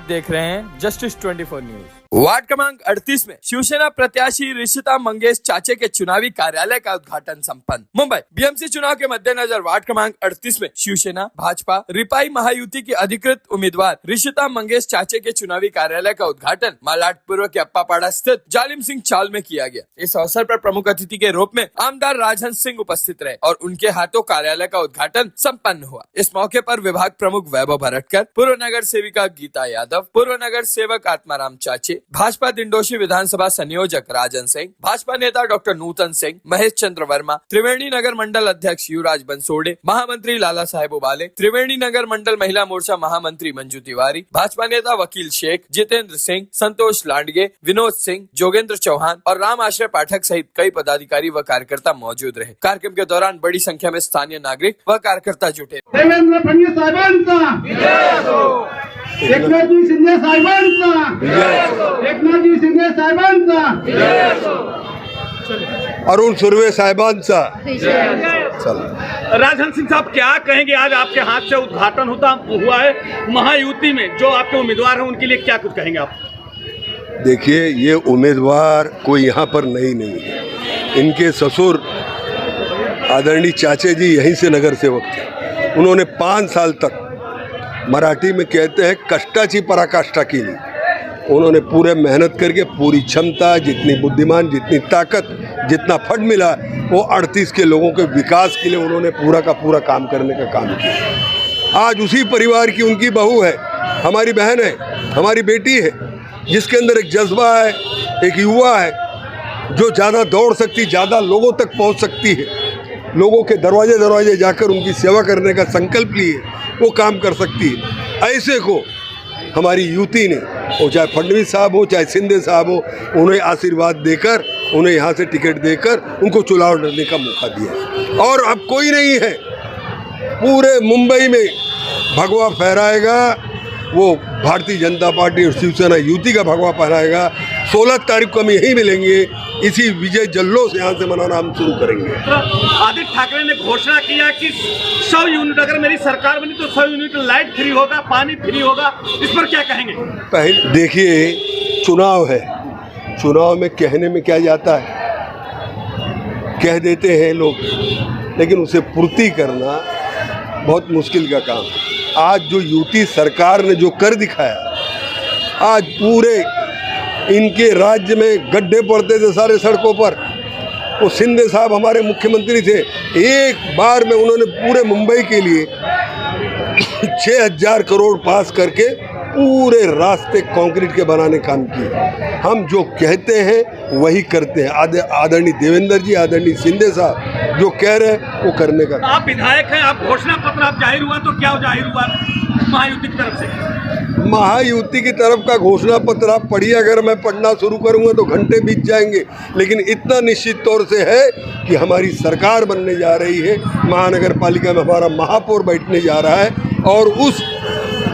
देख रहे हैं जस्टिस 24 न्यूज। वार्ड क्रमांक 38 में शिवसेना प्रत्याशी ऋषिता मंगेश चाचे के चुनावी कार्यालय का उद्घाटन संपन्न। मुंबई बीएमसी चुनाव के मद्देनजर वार्ड क्रमांक 38 में शिवसेना भाजपा रिपाई महायुति की अधिकृत उम्मीदवार ऋषिता मंगेश चाचे के चुनावी कार्यालय का उद्घाटन मालाडपुर के अप्पापाड़ा स्थित जालिम सिंह चाल में किया गया। इस अवसर पर प्रमुख अतिथि के रूप में आमदार राजहंस सिंह उपस्थित रहे और उनके हाथों कार्यालय का उद्घाटन संपन्न हुआ। इस मौके पर विभाग प्रमुख वैभव भरतकर, पूर्व नगर सेविका गीता यादव, पूर्व नगर सेवक आत्माराम चाचे, भाजपा दिंडोशी विधानसभा संयोजक राजन सिंह, भाजपा नेता डॉक्टर नूतन सिंह, महेश चंद्र वर्मा, त्रिवेणी नगर मंडल अध्यक्ष युवराज बंसोड़े, महामंत्री लाला साहेब उबाले, त्रिवेणी नगर मंडल महिला मोर्चा महामंत्री मंजू तिवारी, भाजपा नेता वकील शेख, जितेंद्र सिंह, संतोष लांडगे, विनोद सिंह, जोगेंद्र चौहान और राम आश्रय पाठक सहित कई पदाधिकारी व कार्यकर्ता मौजूद रहे। कार्यक्रम के दौरान बड़ी संख्या में स्थानीय नागरिक व कार्यकर्ता जुटे। देवेंद्र फडणवीस साहेबांचा, एकनाथजी शिंदे साहेबांचा, एकनाथजी शिंदे साहेबांचा, अरुण सुर्वे साहेबांचा। राजहंस सिंह साहब, क्या कहेंगे? आज आपके हाथ से उद्घाटन हुआ है महायुति में, जो आपके उम्मीदवार हैं उनके लिए क्या कुछ कहेंगे आप? देखिए, ये उम्मीदवार कोई यहाँ पर नहीं है। इनके ससुर आदरणीय चाचे जी यहीं से नगर सेवक थे। उन्होंने 5 साल तक, मराठी में कहते हैं कष्टाची पराकाष्ठा की ली। उन्होंने पूरे मेहनत करके पूरी क्षमता, जितनी बुद्धिमान, जितनी ताकत, जितना फंड मिला, वो 38 के लोगों के विकास के लिए उन्होंने पूरा का पूरा काम करने का काम किया। आज उसी परिवार की उनकी बहू है, हमारी बहन है, हमारी बेटी है, जिसके अंदर एक जज्बा है, एक युवा है जो ज़्यादा दौड़ सकती, ज़्यादा लोगों तक पहुंच सकती है, लोगों के दरवाजे जाकर उनकी सेवा करने का संकल्प लिए वो काम कर सकती है। ऐसे को हमारी युति ने, वो चाहे फडणवीस साहब हो चाहे शिंदे साहब हो, उन्हें आशीर्वाद देकर, उन्हें यहाँ से टिकट देकर उनको चुनाव लड़ने का मौका दिया। और अब कोई नहीं है, पूरे मुंबई में भगवा फहराएगा वो भारतीय जनता पार्टी और शिवसेना युति का भगवा फहराएगा। 16 तारीख को हम यहीं मिलेंगे, इसी विजय जल्लोष यहाँ से मनाना हम शुरू करेंगे। आदित्य ठाकरे ने घोषणा किया कि 100 यूनिट, अगर मेरी सरकार बनी तो 100 यूनिट लाइट फ्री होगा, पानी फ्री होगा, इस पर क्या कहेंगे? पहले देखिए, चुनाव है, चुनाव में कहने में क्या जाता है, कह देते हैं लोग, लेकिन उसे पूर्ति करना बहुत मुश्किल का काम है। आज जो यूटी सरकार ने जो कर दिखाया, आज पूरे इनके राज्य में गड्ढे पड़ते थे सारे सड़कों पर, वो शिंदे साहब हमारे मुख्यमंत्री थे, एक बार में उन्होंने पूरे मुंबई के लिए 6000 करोड़ पास करके पूरे रास्ते कंक्रीट के बनाने काम किए। हम जो कहते हैं वही करते हैं। आदरणीय देवेंद्र जी, आदरणीय शिंदे साहब जो कह रहे हैं वो करने का। आप विधायक हैं, आप घोषणा पत्र आप जाहिर हुआ तो क्या जाहिर हुआ महायुति की तरफ से? महायुति की तरफ का घोषणा पत्र आप पढ़िए, अगर मैं पढ़ना शुरू करूंगा तो घंटे बीत जाएंगे, लेकिन इतना निश्चित तौर से है कि हमारी सरकार बनने जा रही है, महानगर पालिका में हमारा महापौर बैठने जा रहा है और उस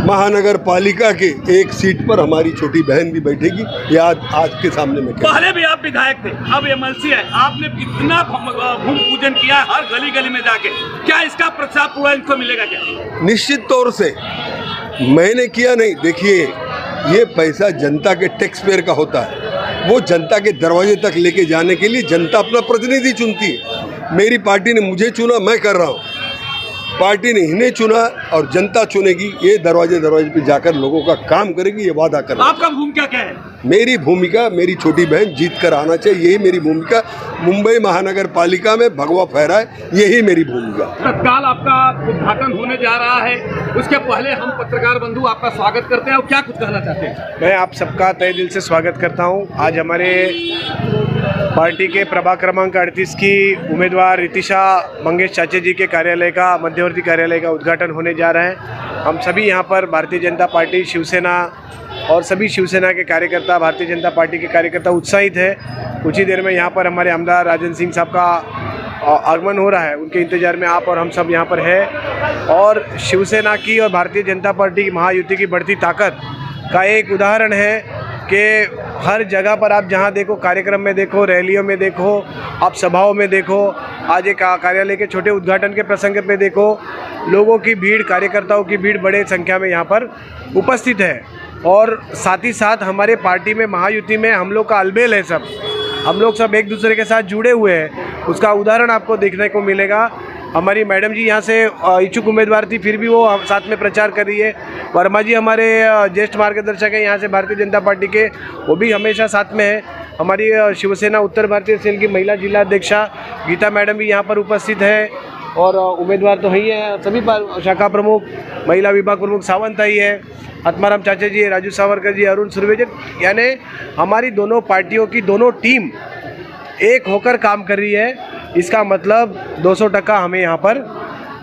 महानगर पालिका के एक सीट पर हमारी छोटी बहन भी बैठेगी। ये आज के सामने में पहले भी आप विधायक थे, अब एमएलसी है, आपने इतना भूमि पूजन किया है हर गली गली में जाके, क्या इसका प्रतिसाद पूरा इनको मिलेगा क्या? निश्चित तौर से मैंने किया नहीं। देखिए, ये पैसा जनता के टैक्स पेयर का होता है, वो जनता के दरवाजे तक लेके जाने के लिए जनता अपना प्रतिनिधि चुनती है। मेरी पार्टी ने मुझे चुना, मैं कर रहा हूँ, पार्टी ने इन्हें चुना और जनता चुनेगी। ये दरवाजे पे जाकर लोगों का काम करेगी, ये वादा कर रहा हूं। आपका भूमिका क्या है? मेरी भूमिका, मेरी छोटी बहन जीत कर आना चाहिए, यही मेरी भूमिका। मुंबई महानगर पालिका में भगवा फहराए, यही मेरी भूमिका। तत्काल आपका उद्घाटन होने जा रहा है, उसके पहले हम पत्रकार बंधु आपका स्वागत करते हैं और क्या कुछ कहना चाहते हैं? मैं आप सबका तहे दिल से स्वागत करता हूं। आज हमारे पार्टी के प्रभाग क्रमांक 38 की उम्मीदवार ऋषिता मंगेश चाचे जी के कार्यालय का, मध्यवर्ती कार्यालय का उद्घाटन होने जा रहा है। हम सभी यहाँ पर भारतीय जनता पार्टी, शिवसेना और सभी शिवसेना के कार्यकर्ता, भारतीय जनता पार्टी के कार्यकर्ता उत्साहित है। कुछ ही देर में यहाँ पर हमारे आमदार राजन सिंह साहब का आगमन हो रहा है, उनके इंतजार में आप और हम सब यहाँ पर है। और शिवसेना की और भारतीय जनता पार्टी की महायुति की बढ़ती ताकत का एक उदाहरण है कि हर जगह पर आप जहाँ देखो, कार्यक्रम में देखो, रैलियों में देखो, आप सभाओं में देखो, आज एक कार्यालय के छोटे उद्घाटन के प्रसंग पे देखो, लोगों की भीड़, कार्यकर्ताओं की भीड़ बड़े संख्या में यहाँ पर उपस्थित है। और साथ ही साथ हमारे पार्टी में महायुति में हम लोग का अलबेल है सब, हम लोग सब एक दूसरे के साथ जुड़े हुए हैं। उसका उदाहरण आपको देखने को मिलेगा। हमारी मैडम जी यहाँ से इच्छुक उम्मीदवार थी, फिर भी वो साथ में प्रचार कर रही है। वर्मा जी हमारे ज्येष्ठ मार्गदर्शक हैं यहाँ से भारतीय जनता पार्टी के, वो भी हमेशा साथ में है। हमारी शिवसेना उत्तर भारतीय सेल की महिला जिला अध्यक्षा गीता मैडम भी यहाँ पर उपस्थित है और उम्मीदवार तो ही है, सभी शाखा प्रमुख, महिला विभाग प्रमुख सावंत आई है, आत्माराम चाचा जी, राजू सावरकर जी, अरुण सुरवे जी, यानी हमारी दोनों पार्टियों की दोनों टीम एक होकर काम कर रही है। इसका मतलब 200% हमें यहाँ पर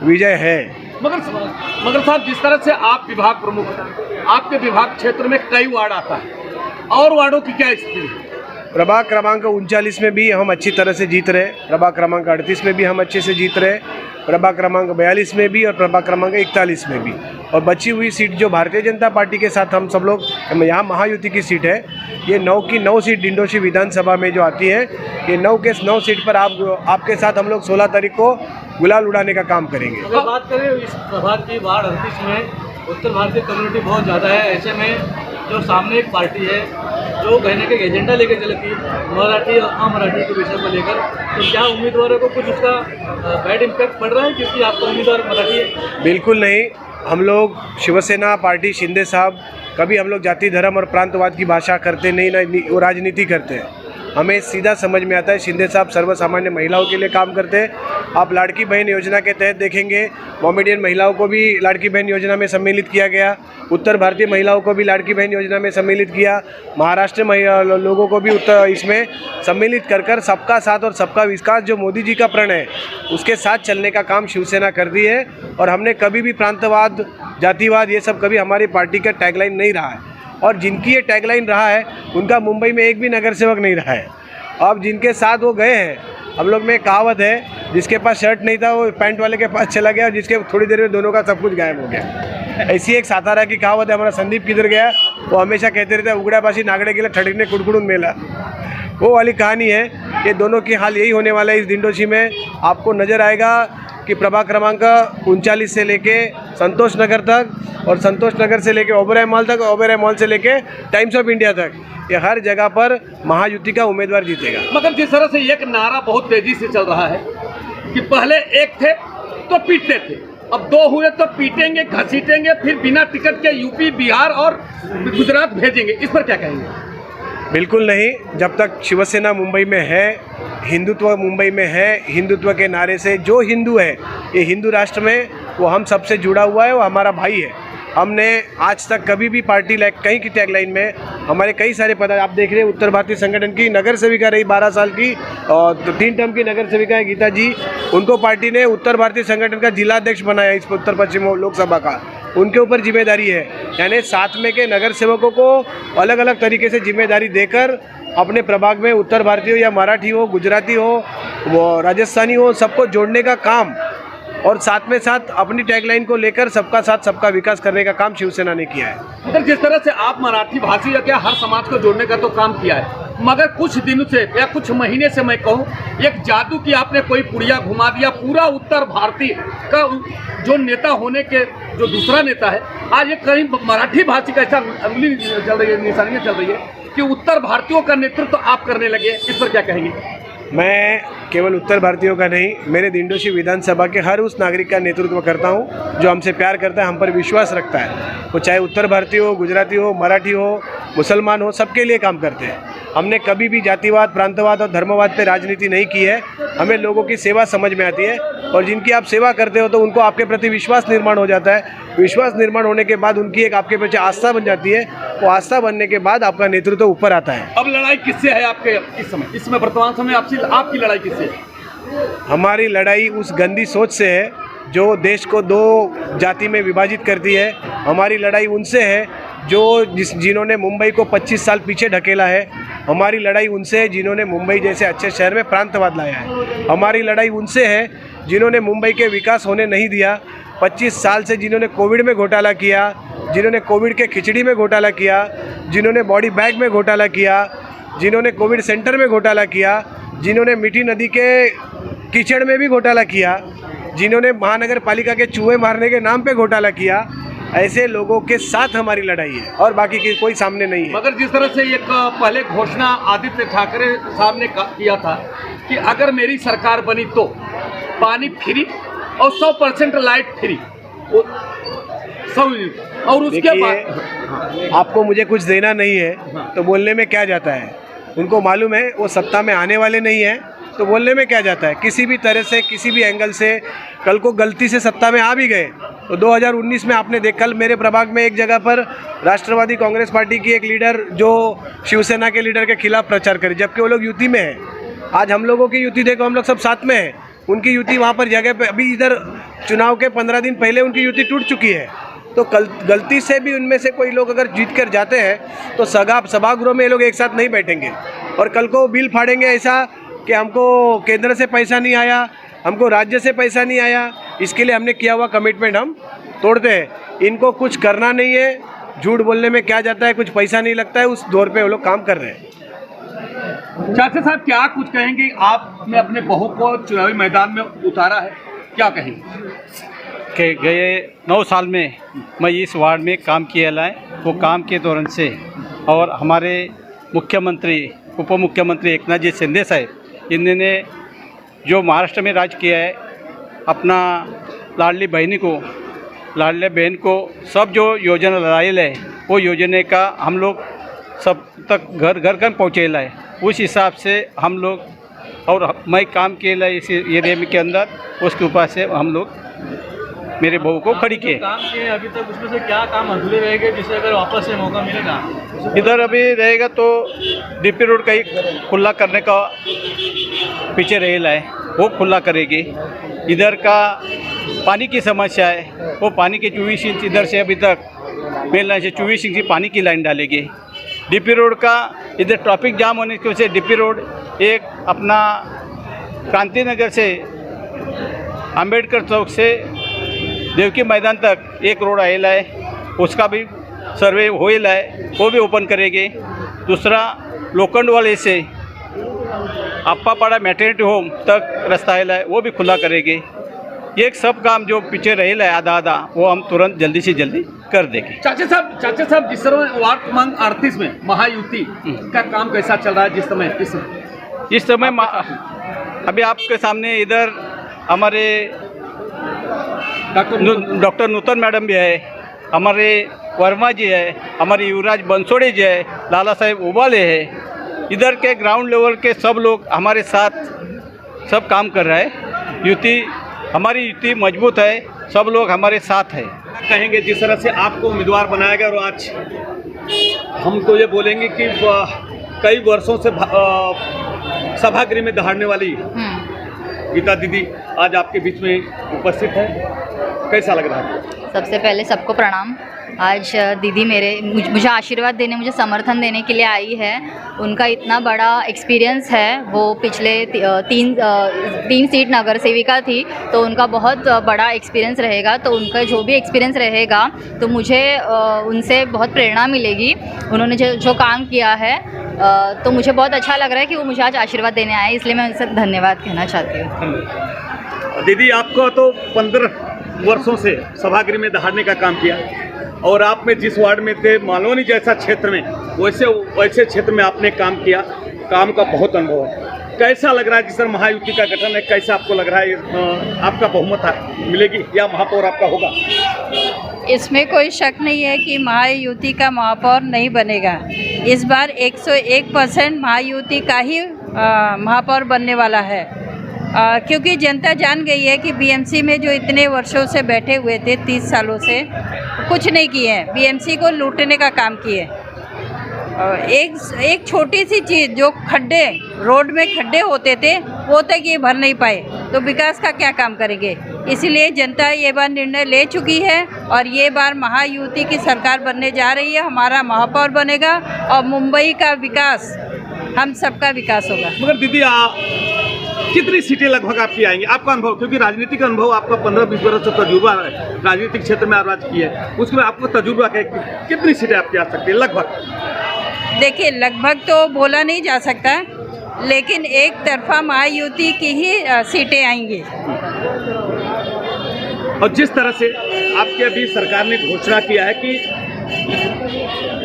विजय है। मगर साहब, जिस तरह से आप विभाग प्रमुख हैं, आपके विभाग क्षेत्र में कई वार्ड आता है और वार्डों की क्या स्थिति है? प्रभाग क्रमांक 39 में भी हम अच्छी तरह से जीत रहे, प्रभाग क्रमांक 38 में भी हम अच्छे से जीत रहे, प्रभाग क्रमांक 42 में भी और प्रभाग क्रमांक 41 में भी। और बची हुई सीट जो भारतीय जनता पार्टी के साथ हम सब लोग, यहाँ महायुति की सीट है, ये 9 की 9 सीट डिंडोशी विधानसभा में जो आती है, ये 9 के 9 सीट पर आपके साथ हम लोग 16 तारीख को गुलाल उड़ाने का काम करेंगे। अगर बात करें इस प्रभाग की वार्ड 38 में उत्तर भारतीय कम्युनिटी बहुत ज़्यादा है, ऐसे में जो सामने एक पार्टी है जो कहने के एजेंडा लेके चलती मराठी और अमराठी के विषय को लेकर, तो क्या उम्मीदवारों को कुछ उसका बैड इम्पैक्ट पड़ रहा है क्योंकि आपका उम्मीदवार मराठी है? बिल्कुल नहीं। हम लोग शिवसेना पार्टी शिंदे साहब कभी हम लोग जाति धर्म और प्रांतवाद की भाषा करते नहीं, ना वो राजनीति करते हैं। हमें सीधा समझ में आता है, शिंदे साहब सर्वसामान्य महिलाओं के लिए काम करते हैं। आप लाड़की बहन योजना के तहत देखेंगे, मोमेडियन महिलाओं को भी लाड़की बहन योजना में सम्मिलित किया गया, उत्तर भारतीय महिलाओं को भी लाड़की बहन योजना में सम्मिलित किया, महाराष्ट्र लोगों को भी इसमें सम्मिलित कर कर सबका साथ और सबका विकास जो मोदी जी का प्रण है उसके साथ चलने का काम शिवसेना कर दी है। और हमने कभी भी प्रांतवाद, जातिवाद, ये सब कभी हमारी पार्टी का टैगलाइन नहीं रहा है। और जिनकी ये टैगलाइन रहा है उनका मुंबई में एक भी नगर सेवक नहीं रहा है। अब जिनके साथ वो गए हैं, हम लोग में कहावत है, जिसके पास शर्ट नहीं था वो पैंट वाले के पास चला गया और जिसके थोड़ी देर में दोनों का सब कुछ गायब हो गया। ऐसी एक सातारा की कहावत है, हमारा संदीप किधर गया, वो हमेशा कहते रहते हैं उगड़ा पासी नागड़े के लिए ठड़कने कुड़कुड़ून मेला, वो वाली कहानी है। ये दोनों की हाल यही होने वाला है इस दिंडोशी में। आपको नज़र आएगा कि प्रभाग क्रमांक 39 से लेके संतोष नगर तक और संतोष नगर से लेके ओबेरॉय मॉल तक, ओबेरॉय मॉल से लेके टाइम्स ऑफ इंडिया तक, ये हर जगह पर महायुति का उम्मीदवार जीतेगा। मगर जिस तरह से एक नारा बहुत तेजी से चल रहा है कि पहले एक थे तो पीटते थे, अब 2 हुए तो पीटेंगे, घसीटेंगे, फिर बिना टिकट के यूपी, बिहार और गुजरात भेजेंगे, इस पर क्या कहेंगे? बिल्कुल नहीं। जब तक शिवसेना मुंबई में है, हिंदुत्व मुंबई में है, हिंदुत्व के नारे से जो हिंदू है ये हिंदू राष्ट्र में, वो हम सबसे जुड़ा हुआ है, वो हमारा भाई है। हमने आज तक कभी भी पार्टी कहीं की टैगलाइन में हमारे कई सारे पद, आप देख रहे हैं उत्तर भारतीय संगठन की नगर सेविका रही 12 साल की और 3 टर्म की नगर सेविका है गीता जी, उनको पार्टी ने उत्तर भारतीय संगठन का जिलाध्यक्ष बनाया इस उत्तर पश्चिम लोकसभा का, उनके ऊपर जिम्मेदारी है। यानी साथ में के नगर सेवकों को अलग अलग तरीके से जिम्मेदारी देकर अपने प्रभाग में उत्तर भारतीय हो या मराठी हो, गुजराती हो, वो राजस्थानी हो, सबको जोड़ने का काम और साथ में साथ अपनी टैगलाइन को लेकर सबका साथ सबका विकास करने का काम शिवसेना ने किया है। मगर जिस तरह से आप मराठी भाषी या क्या हर समाज को जोड़ने का तो काम किया है, मगर कुछ दिनों से या कुछ महीने से मैं कहूँ एक जादू की आपने कोई पुड़िया घुमा दिया, पूरा उत्तर भारतीय का जो नेता होने के जो दूसरा नेता है, आज एक कहीं मराठी भाषी का ऐसा अंगुली चल रही है, निशानियाँ चल रही है कि उत्तर भारतीयों का नेतृत्व आप करने लगे, इस पर क्या कहेंगे? मैं केवल उत्तर भारतीयों का नहीं, मेरे दिंडोशी विधानसभा के हर उस नागरिक का नेतृत्व करता हूं जो हमसे प्यार करता है, हम पर विश्वास रखता है। वो चाहे उत्तर भारतीय हो, गुजराती हो, मराठी हो, मुसलमान हो, सबके लिए काम करते हैं। हमने कभी भी जातिवाद, प्रांतवाद और धर्मवाद पे राजनीति नहीं की है। हमें लोगों की सेवा समझ में आती है और जिनकी आप सेवा करते हो तो उनको आपके प्रति विश्वास निर्माण हो जाता है। विश्वास निर्माण होने के बाद उनकी एक आपके प्रति आस्था बन जाती है। वो आस्था बनने के बाद आपका नेतृत्व ऊपर आता है। अब लड़ाई किससे है आपके इस समय? इसमें वर्तमान समय आपकी लड़ाई किससे है? हमारी लड़ाई उस गंदी सोच से है जो देश को 2 जाति में विभाजित करती है। हमारी लड़ाई उनसे है जिन्होंने मुंबई को 25 साल पीछे ढकेला है। हमारी लड़ाई उनसे है जिन्होंने मुंबई जैसे अच्छे शहर में प्रांतवाद लाया है। हमारी लड़ाई उनसे है जिन्होंने मुंबई के विकास होने नहीं दिया। 25 साल से जिन्होंने कोविड में घोटाला किया, जिन्होंने कोविड के खिचड़ी में घोटाला किया, जिन्होंने बॉडी बैग में घोटाला किया, जिन्होंने कोविड सेंटर में घोटाला किया, जिन्होंने मीठी नदी के कीचड़ में भी घोटाला किया, जिन्होंने महानगर पालिका के चूहे मारने के नाम पे घोटाला किया, ऐसे लोगों के साथ हमारी लड़ाई है और बाकी की कोई सामने नहीं है। मगर जिस तरह से एक पहले घोषणा आदित्य ठाकरे साहब ने किया था कि अगर मेरी सरकार बनी तो पानी फ्री और 100% लाइट फ्री, और उसके बाद आपको मुझे कुछ देना नहीं है तो बोलने में क्या जाता है। उनको मालूम है वो सत्ता में आने वाले नहीं है तो बोलने में क्या जाता है। किसी भी तरह से किसी भी एंगल से कल को गलती से सत्ता में आ भी गए तो 2019 में आपने देख, कल मेरे प्रभाग में एक जगह पर राष्ट्रवादी कांग्रेस पार्टी की एक लीडर जो शिवसेना के लीडर के खिलाफ प्रचार करे, जबकि वो लोग युति में है। आज हम लोगों की युति देखो, हम लोग सब साथ में हैं। उनकी युति वहाँ पर जगह पे अभी इधर चुनाव के 15 दिन पहले उनकी युति टूट चुकी है। तो कल गलती से भी उनमें से कोई लोग अगर जीत कर जाते हैं तो सभागृह में ये लोग एक साथ नहीं बैठेंगे और कल को बिल फाड़ेंगे ऐसा कि हमको केंद्र से पैसा नहीं आया, हमको राज्य से पैसा नहीं आया, इसके लिए हमने किया हुआ कमिटमेंट हम तोड़ते हैं। इनको कुछ करना नहीं है, झूठ बोलने में क्या जाता है, कुछ पैसा नहीं लगता है, उस दौर पे वो लोग काम कर रहे हैं। चाचा साहब क्या कुछ कहेंगे? आपने अपने बहू को चुनावी मैदान में उतारा है, क्या कहेंगे? कि गए 9 साल में मैं इस वार्ड में काम किया है, वो काम के दौरान से और हमारे मुख्यमंत्री उप मुख्यमंत्री एकनाथ जी शिंदे साहब इन्होंने जो महाराष्ट्र में राज किया है, अपना लाडली बहन को सब जो योजना लगाई है वो योजना का हम लोग सब तक घर पहुँचेला है। उस हिसाब से हम लोग और मैं काम किया इस एरिया के अंदर, उसके ऊपर से हम लोग मेरे बहू को खड़ी किए। काम किए अभी तक, उसमें से क्या काम अधूरे रहेंगे जिसे अगर वापस से मौका मिलेगा? इधर अभी रहेगा तो डीपी रोड का ही खुला करने का पीछे रहेला है, वो खुला करेगी। इधर का पानी की समस्या है, वो पानी के 24 इंच इधर से अभी तक मेन लाइन से 24 इंच की पानी की लाइन डालेगी। डीपी रोड का इधर ट्रैफिक जाम होने की वजह से डीपी रोड एक अपना क्रांति नगर से अंबेडकर चौक से देवकी मैदान तक एक रोड आएला है, उसका भी सर्वे होएला है, वो भी ओपन करेंगे। दूसरा लोखंड वाले से अप्पापाड़ा मैटरनिटी होम तक रास्ता आएला है, वो भी खुला करेंगे। ये सब काम जो पीछे रहेला है आधा वो हम तुरंत जल्दी से जल्दी कर देंगे। चाचा साहब जिस तरह वार्ड क्रमांक 38 में महायुति का काम कैसा चल रहा है इस समय अभी आपके सामने इधर हमारे डॉक्टर नूतन मैडम भी है, हमारे वर्मा जी है, हमारे युवराज बंसोड़े जी है, लाला साहेब उबाले है। इधर के ग्राउंड लेवल के सब लोग हमारे साथ सब काम कर रहा है। हमारी युति मजबूत है, सब लोग हमारे साथ है। कहेंगे जिस तरह से आपको उम्मीदवार बनाया गया और आज हम तो ये बोलेंगे कि कई वर्षों से सभागृह में दहाड़ने वाली गीता दीदी आज आपके बीच में उपस्थित है, कैसा लग रहा है? सबसे पहले सबको प्रणाम। आज दीदी मुझे आशीर्वाद देने, मुझे समर्थन देने के लिए आई है। उनका इतना बड़ा एक्सपीरियंस है, वो पिछले तीन सीट नगर सेविका थी, तो उनका बहुत बड़ा एक्सपीरियंस रहेगा। तो उनका जो भी एक्सपीरियंस रहेगा तो मुझे उनसे बहुत प्रेरणा मिलेगी। उन्होंने जो काम किया है तो मुझे बहुत अच्छा लग रहा है कि वो मुझे आज आशीर्वाद देने आए, इसलिए मैं उनसे धन्यवाद कहना चाहती हूँ। दीदी आपको तो 15 वर्षों से सभागृह में दहाड़ने का काम किया और आप में जिस वार्ड में थे मालवनी जैसा क्षेत्र में वैसे क्षेत्र में आपने काम किया, काम का बहुत अनुभव है। कैसा लग रहा है जिस तरह महायुति का गठन है, कैसा आपको लग रहा है आपका बहुमत मिलेगी या महापौर आपका होगा? इसमें कोई शक नहीं है कि महायुति का महापौर नहीं बनेगा। इस बार 101% महायुति का ही महापौर बनने वाला है, क्योंकि जनता जान गई है कि बीएमसी में जो इतने वर्षों से बैठे हुए थे, 30 सालों से कुछ नहीं किए हैं, बीएमसी को लूटने का काम किए। एक छोटी सी चीज़ जो खड्डे रोड में खड्डे होते थे वो तक ये भर नहीं पाए, तो विकास का क्या काम करेंगे? इसलिए जनता ये बार निर्णय ले चुकी है और ये बार महायुति की सरकार बनने जा रही है। हमारा महापौर बनेगा और मुंबई का विकास हम सबका विकास होगा। मगर दीदी कितनी सीटें लगभग आपकी आएंगी? आपका अनुभव, क्योंकि राजनीतिक अनुभव आपका 15-20 वर्ष से तजुर्बा है, राजनीतिक क्षेत्र में आप राज किया है, उसमें आपको तजुर्बा है, कितनी सीटें आपकी आ सकती है लगभग? देखिए, लगभग तो बोला नहीं जा सकता, लेकिन एक तरफा महायुति की ही सीटें आएंगी। और जिस तरह से आपके अभी सरकार ने घोषणा किया है कि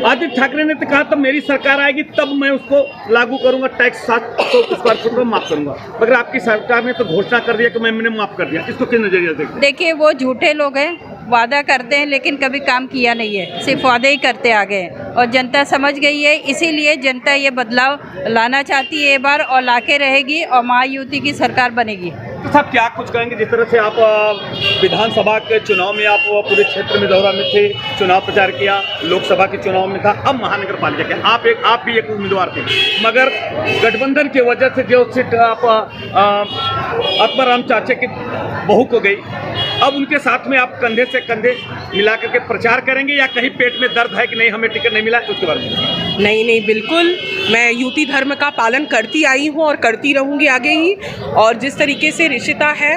आदित्य ठाकरे ने तो कहा तब मेरी सरकार आएगी तब मैं उसको लागू करूंगा, टैक्स 700 को माफ करूंगा, मगर आपकी सरकार ने तो घोषणा कर दिया कि मैंने माफ कर दिया। इसको किस नजरिए से देखते? देखिए, वो झूठे लोग हैं, वादा करते हैं लेकिन कभी काम किया नहीं है, सिर्फ वादे ही करते आ गए हैं और जनता समझ गई है। इसीलिए जनता ये बदलाव लाना चाहती है ये बार और लाके रहेगी और महायुति की सरकार बनेगी। तो साहब क्या कुछ कहेंगे, जिस तरह से आप विधानसभा के चुनाव में आप पूरे क्षेत्र में दौरा में थे, चुनाव प्रचार किया, लोकसभा के चुनाव में था, अब महानगर पालिका के आप भी एक उम्मीदवार थे, मगर गठबंधन की वजह से जो सीट आप आत्माराम चाचे की बहू को गई, अब उनके साथ में आप कंधे से कंधे मिला करके प्रचार करेंगे या कहीं पेट में दर्द है कि नहीं हमें टिकट नहीं मिला, उसके बारे में? नहीं, बिल्कुल मैं युति धर्म का पालन करती आई हूँ और करती रहूँगी आगे ही। और जिस तरीके से रिशिता है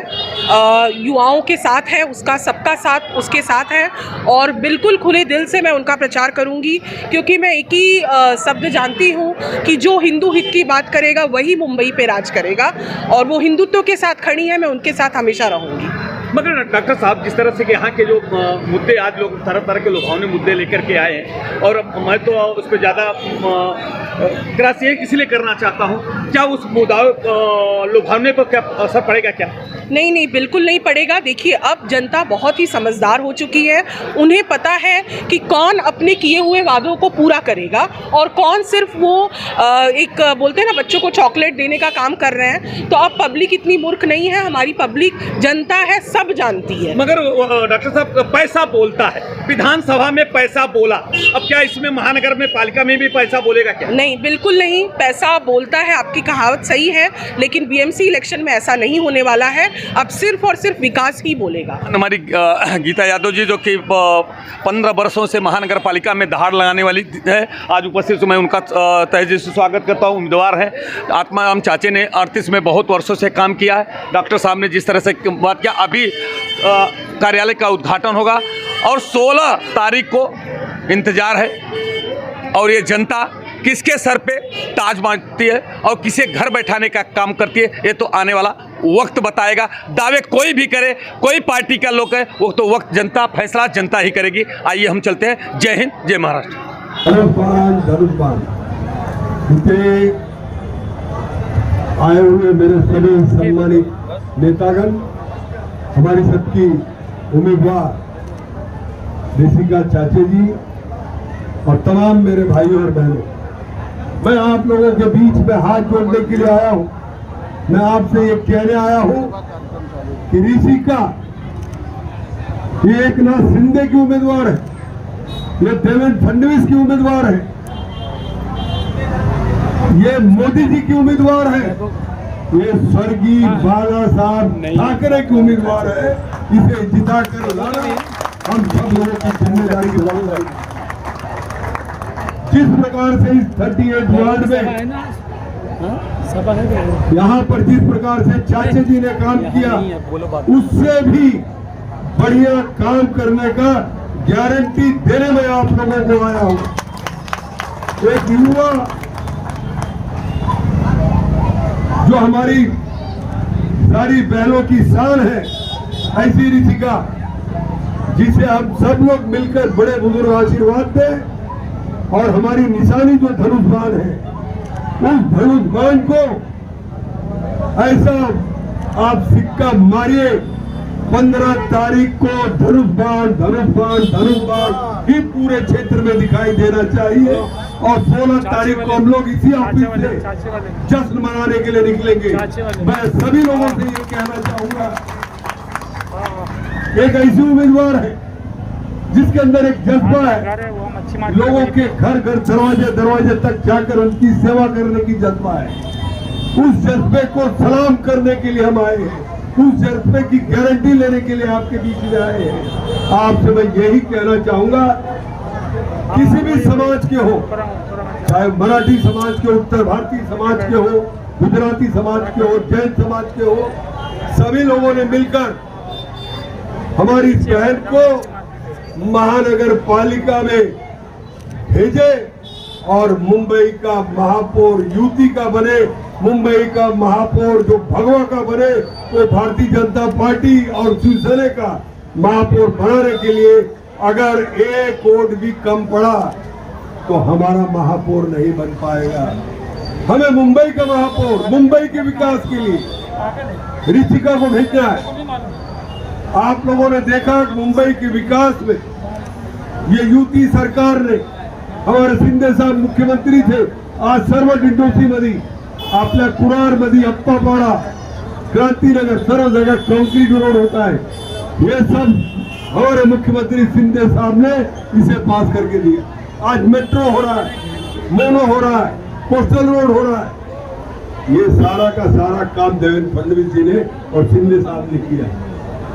युवाओं के साथ है, उसका सबका साथ उसके साथ है और बिल्कुल खुले दिल से मैं उनका प्रचार करूँगी, क्योंकि मैं एक ही शब्द जानती हूँ कि जो हिंदू हित की बात करेगा वही मुंबई पे राज करेगा और वो हिंदुत्व के साथ खड़ी है, मैं उनके साथ हमेशा रहूँगी। मगर डॉक्टर साहब, जिस तरह से कि यहाँ के जो मुद्दे आज लोग तरह तरह के लुभावने मुद्दे लेकर के आए हैं और मैं तो उस पर ज़्यादा ग्राह्य इसलिए करना चाहता हूँ, क्या उस लुभावने पर क्या असर पड़ेगा क्या? नहीं, बिल्कुल नहीं पड़ेगा। देखिए, अब जनता बहुत ही समझदार हो चुकी है, उन्हें पता है कि कौन अपने किए हुए वादों को पूरा करेगा और कौन सिर्फ वो एक बोलते हैं ना बच्चों को चॉकलेट देने का काम कर रहे हैं। तो अब पब्लिक इतनी मूर्ख नहीं है, हमारी पब्लिक जनता है, सब जानती है। मगर डॉक्टर साहब, पैसा बोलता है, विधानसभा में पैसा बोला, अब क्या इसमें महानगर में पालिका में भी पैसा बोलेगा क्या? नहीं, बिल्कुल नहीं, पैसा बोलता है, आपकी कहावत सही है, लेकिन बीएमसी इलेक्शन में ऐसा नहीं होने वाला है। अब सिर्फ और सिर्फ विकास ही बोलेगा। हमारी गीता यादव जी, जो कि 15 वर्षों से महानगर पालिका में दहाड़ लगाने वाली है, आज उपस्थित, मैं उनका तहे दिल से स्वागत करता हूँ। उम्मीदवार है आत्माराम चाचे ने 38 में बहुत वर्षों से काम किया है। डॉक्टर साहब ने जिस तरह से बात किया, अभी कार्यालय का उद्घाटन होगा और 16 तारीख को इंतजार है और ये जनता किसके सर पे ताज बांधती है और किसे घर बैठाने का काम करती है, ये तो आने वाला वक्त बताएगा। दावे कोई भी करे, कोई पार्टी का लोग है, वो तो वक्त जनता फैसला जनता ही करेगी। आइए हम चलते हैं। जय हिंद, जय महाराष्ट्र। आए हुए मेरे सभी सम्मानित नेतागण, हमारी सबकी उम्मीदवार ऋषिका चाचे जी और तमाम मेरे भाइयों और बहनों, मैं आप लोगों के बीच में हाथ जोड़ने के लिए आया हूँ। मैं आपसे ये कहने आया हूँ कि ऋषिका ये एकनाथ शिंदे की उम्मीदवार है, ये देवेंद्र फडणवीस की उम्मीदवार है, ये मोदी जी की उम्मीदवार है, ये स्वर्गीय बाला साहब ठाकरे की उम्मीदवार है। इसे जिता कर लाना हम सब लोगों की जिम्मेदारी की बात है। जिस प्रकार से इस 38 वार्ड में यहाँ पर जिस प्रकार से चाचे जी ने काम किया, उससे भी बढ़िया काम करने का गारंटी देने में आप लोगों को आया हूँ। एक युवा जो हमारी सारी बहनों की शान है, ऐसी ऋषिका जिसे हम सब लोग मिलकर बड़े बुजुर्ग आशीर्वाद दें और हमारी निशानी जो धनुष बाण है, उस धनुष बाण को ऐसा आप सिक्का मारिए, 15 तारीख को धनुष बाण ही पूरे क्षेत्र में दिखाई देना चाहिए और 16 तारीख को हम लोग इसी ऑफिस से जश्न मनाने के लिए निकलेंगे। मैं सभी लोगों से ये कहना चाहूंगा, एक ऐसी उम्मीदवार है जिसके अंदर एक जज्बा है, लोगों के घर घर दरवाजे तक जाकर उनकी सेवा करने की जज्बा है। उस जज्बे को सलाम करने के लिए हम आए हैं, उस जज्बे की गारंटी लेने के लिए आपके बीच में आए हैं। आपसे मैं यही कहना चाहूंगा, किसी भी समाज के हो, चाहे मराठी समाज के, उत्तर भारतीय समाज के हो, गुजराती समाज के हो, जैन समाज के हो, सभी लोगों ने मिलकर हमारी इस बहन को महानगर पालिका में भेजे और मुंबई का महापौर युति का बने, मुंबई का महापौर जो भगवा का बने, वो भारतीय जनता पार्टी और शिवसेना का महापौर बनाने के लिए अगर एक वोट भी कम पड़ा तो हमारा महापौर नहीं बन पाएगा। हमें मुंबई का महापौर, मुंबई के विकास के लिए ऋतिका को भेजना है। आप लोगों ने देखा कि मुंबई के विकास में ये युती सरकार ने, हमारे शिंदे साहब मुख्यमंत्री थे, आज सर्व डिंडोसीमध्ये, आपल्या कुरारमध्ये, अप्पापाडा, क्रांतिनगर, सर्व जगह कंक्रीट रोड होता है। ये सब हमारे मुख्यमंत्री शिंदे साहब ने इसे पास करके दिया। आज मेट्रो हो रहा है, मोनो हो रहा है, कोस्टल रोड हो रहा है। ये सारा का सारा काम देवेंद्र फडणवीस जी ने और शिंदे साहब ने किया।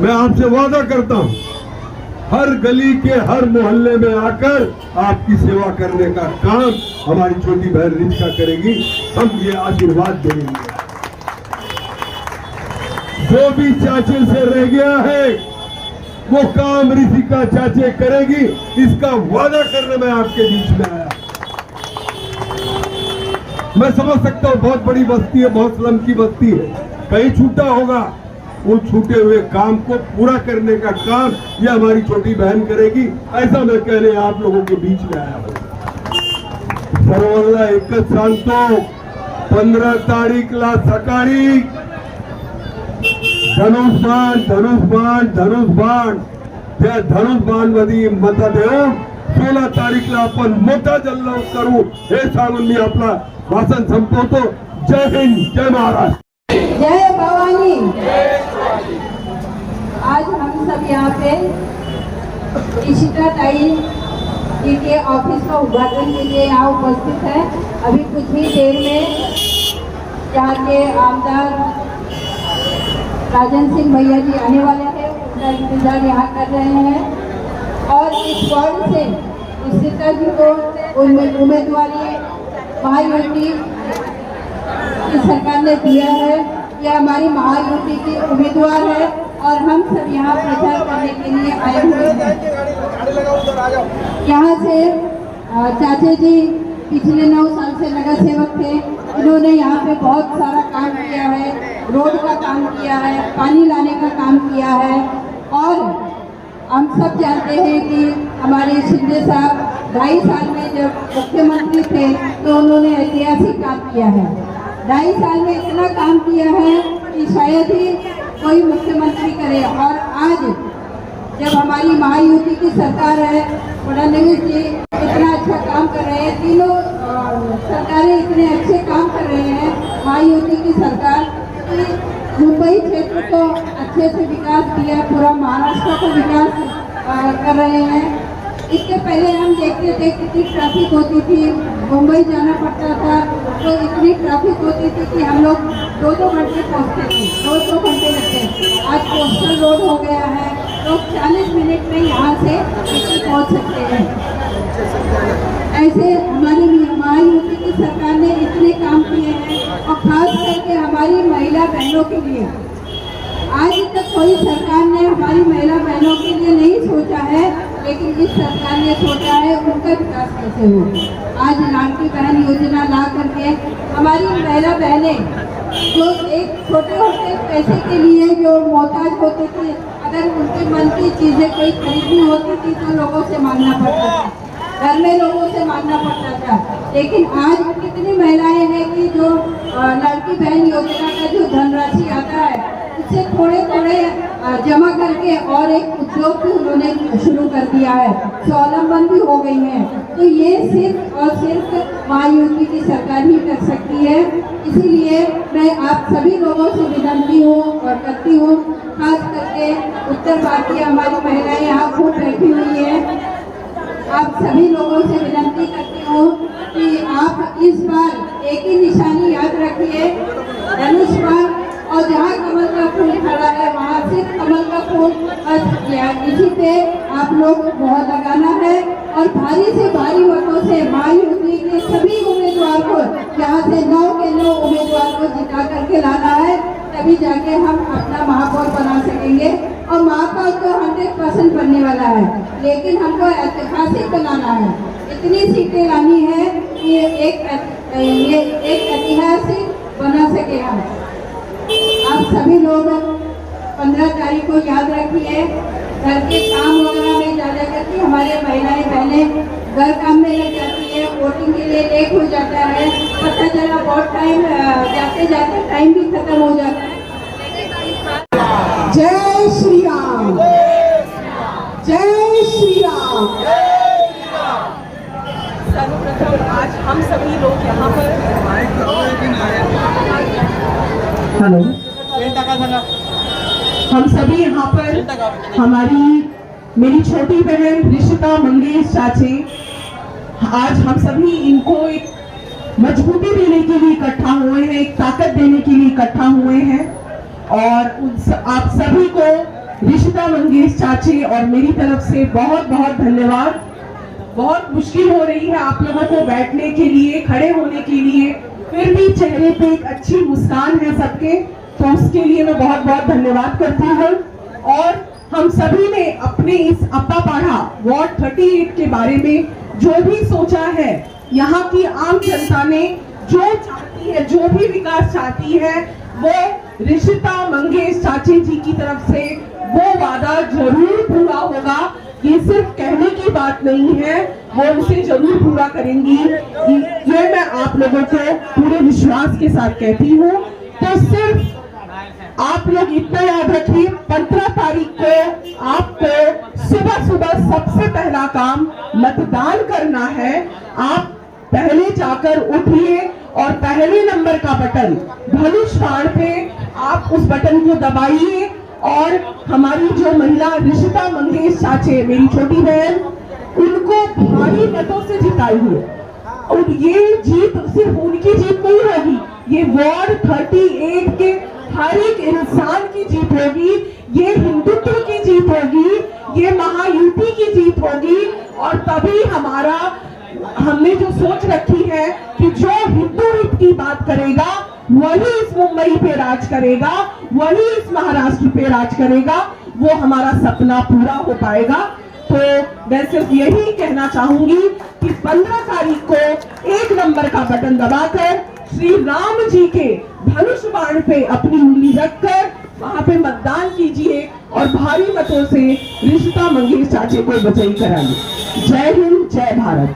मैं आपसे वादा करता हूं, हर गली के हर मोहल्ले में आकर आपकी सेवा करने का काम हमारी छोटी बहन ऋतिका करेगी। हम ये आशीर्वाद देंगे। जो भी चाचे से रह गया है वो काम ऋतिका चाचे करेगी, इसका वादा करने में आपके बीच में आया। मैं समझ सकता हूं बहुत बड़ी बस्ती है, बहुत स्लम की बस्ती है, कहीं छूटा होगा। वो छूटे हुए काम को पूरा करने का काम ये हमारी छोटी बहन करेगी, ऐसा मैं कहने आप लोगों के बीच में आया हूं। सर्वांना एकच सांगतो, 15 तारीखला सकाळी धनुष्यबाण धनुष्यबाण धनुष्यबाण, त्या धनुष्यबाणमध्ये मत देऊन 16 तारीखला आपण मोठा जल्लोष करू, हे सांगून मी आपला भाषण संपवतो। जय हिंद, जय महाराष्ट्र, जय भवानी। आज हम सब यहाँ पे ऋषिका ताई जी के ऑफिस का उद्घाटन के लिए यहाँ उपस्थित है। अभी कुछ ही देर में यहाँ के आमदार राजन सिंह भैया जी आने वाले हैं, उनका इंतजार यहाँ कर रहे हैं। और इस वार्ड से ऋषिका जी को उम्मीदवारी महायुति की सरकार ने दिया है। यह हमारी महायुति की उम्मीदवार है और हम सब यहाँ प्रचार करने के लिए आए हुए हैं। यहाँ से चाचा जी पिछले 9 साल से नगर सेवक थे। इन्होंने यहाँ पे बहुत सारा काम किया है, रोड का काम किया है, पानी लाने का काम किया है। और हम सब जानते हैं कि हमारे शिंदे साहब 2.5 साल में जब मुख्यमंत्री थे तो उन्होंने ऐतिहासिक काम किया है। 2.5 साल में इतना काम किया है कि शायद ही कोई मुख्यमंत्री करे। और आज जब हमारी महायुति की सरकार है, फडणवीस जी इतना अच्छा काम कर रहे हैं, तीनों सरकारें इतने अच्छे काम कर रहे हैं, महायुति की सरकार कि मुंबई क्षेत्र को अच्छे से विकास किया, पूरा महाराष्ट्र को विकास कर रहे हैं। इसके पहले हम देखते थे कितनी ट्रैफिक होती थी, मुंबई जाना पड़ता था तो इतनी ट्रैफिक होती थी कि हम लोग 2-2 घंटे पहुँचते थे, 2 घंटे लगते। आज कोस्टल रोड हो गया है, लोग 40 मिनट में यहाँ से पहुँच सकते हैं। ऐसे हमारी महायुति की सरकार ने इतने काम किए हैं और खास करके हमारी महिला बहनों के लिए आज तक कोई सरकार ने हमारी महिला बहनों के लिए नहीं सोचा है, लेकिन इस सरकार ने सोचा है उनका विकास कैसे हो। आज लाडली बहन योजना ला करके हमारी महिला बहनें जो एक छोटे पैसे के लिए जो मोहताज होते थे, अगर उनके मन की चीज़ें कोई खरीदनी होती थी तो लोगों से मांगना पड़ता था, घर में लोगों से मांगना पड़ता था। लेकिन आज कितनी महिलाएं हैं कि जो लाडली बहन योजना का जो धनराशि आता है उससे थोड़े जमा करके और एक उद्योग भी उन्होंने शुरू कर दिया है, स्वावलंबन भी हो गई हैं। तो ये सिर्फ और सिर्फ महायुति की सरकार ही कर सकती है। इसीलिए मैं आप सभी लोगों से विनती हूँ और करती हूँ, खास करके उत्तर भारतीय हमारी महिलाएं यहाँ खूब बैठी हुई हैं, आप सभी लोगों से विनती करती हूँ कि आप इस बार एक ही निशानी याद रखिए, धनुष्यबाण, और जहाँ कमल का फूल खड़ा है वहाँ से कमल का फूल बस इसी पे आप लोग बहुत लगाना है और भारी से भारी मतों से महायुति के सभी उम्मीदवार को, जहाँ से 9 के 9 उम्मीदवार को जिता करके लाना है, तभी जाके हम अपना महापौर बना सकेंगे। और महापौर तो 100% बनने वाला है, लेकिन हमको ऐतिहासिक बनाना है, इतनी सीटें लानी है कि ये एक ऐतिहासिक बना सके हम। आप सभी लोग 15 तारीख को याद रखिए, घर के काम वगैरह में जा करके हमारे महिलाएं बहनें घर काम में लग जाती है, वोटिंग के लिए लेट हो जाता है, पता चला बहुत टाइम जाते जाते टाइम भी खत्म हो जाता है। जय श्री राम, जय श्री राम। सर्वप्रथम आज हम सभी लोग यहाँ पर हम सभी यहाँ पर मेरी छोटी बहन रिशिता मंगेश चाचे, आज हम सभी इनको एक मजबूती देने के लिए इकट्ठा हुए हैं, एक ताकत देने के लिए इकट्ठा हुए हैं। और आप सभी को रिशिता मंगेश चाचे और मेरी तरफ से बहुत बहुत धन्यवाद। बहुत मुश्किल हो रही है आप लोगों को बैठने के लिए, खड़े होने के लिए, फिर भी चेहरे पे एक अच्छी मुस्कान है सबके, तो उसके लिए मैं बहुत बहुत धन्यवाद करती हूँ। और हम सभी ने अपने इस अप्पापाड़ा वार्ड 38 के बारे में जो भी सोचा है, यहाँ की आम जनता ने जो चाहती है, जो भी विकास चाहती है, वो रिशिता मंगेश चाचे जी की तरफ से वो वादा जरूर पूरा होगा। ये सिर्फ कहने की बात नहीं है, वो उसे जरूर पूरा करेंगी, ये मैं आप लोगों को पूरे विश्वास के साथ कहती हूँ। तो सिर्फ आप लोग इतना याद रखिए, 15 तारीख को आपको सुबह सुबह सबसे पहला काम मतदान करना है। आप पहले जाकर उठिए और पहले नंबर का बटन धनुष बाण पे आप उस बटन को दबाइए और हमारी जो महिला रिशिता मंगेश चाचे, मेरी छोटी बहन, उनको भारी मतों से जिताइए। और ये जीत सिर्फ उनकी जीत नहीं होगी, ये वार्ड 38 के हर एक इंसान की जीत होगी, ये हिंदुत्व की जीत होगी, ये महायुति की जीत होगी। और तभी हमने जो सोच रखी है कि जो हिंदू हित की बात करेगा वही इस मुंबई पे राज करेगा, वही इस महाराष्ट्र पे राज करेगा, वो हमारा सपना पूरा हो पाएगा। तो मैं सिर्फ यही कहना चाहूंगी कि 15 तारीख को 1 नंबर का बटन दबाकर श्री राम जी के धनुष बाण पे अपनी उंगली रखकर वहां पे मतदान कीजिए और भारी मतों से रिशिता मंगेश चाचे को विजयी कराइए। जय हिंद, जय भारत।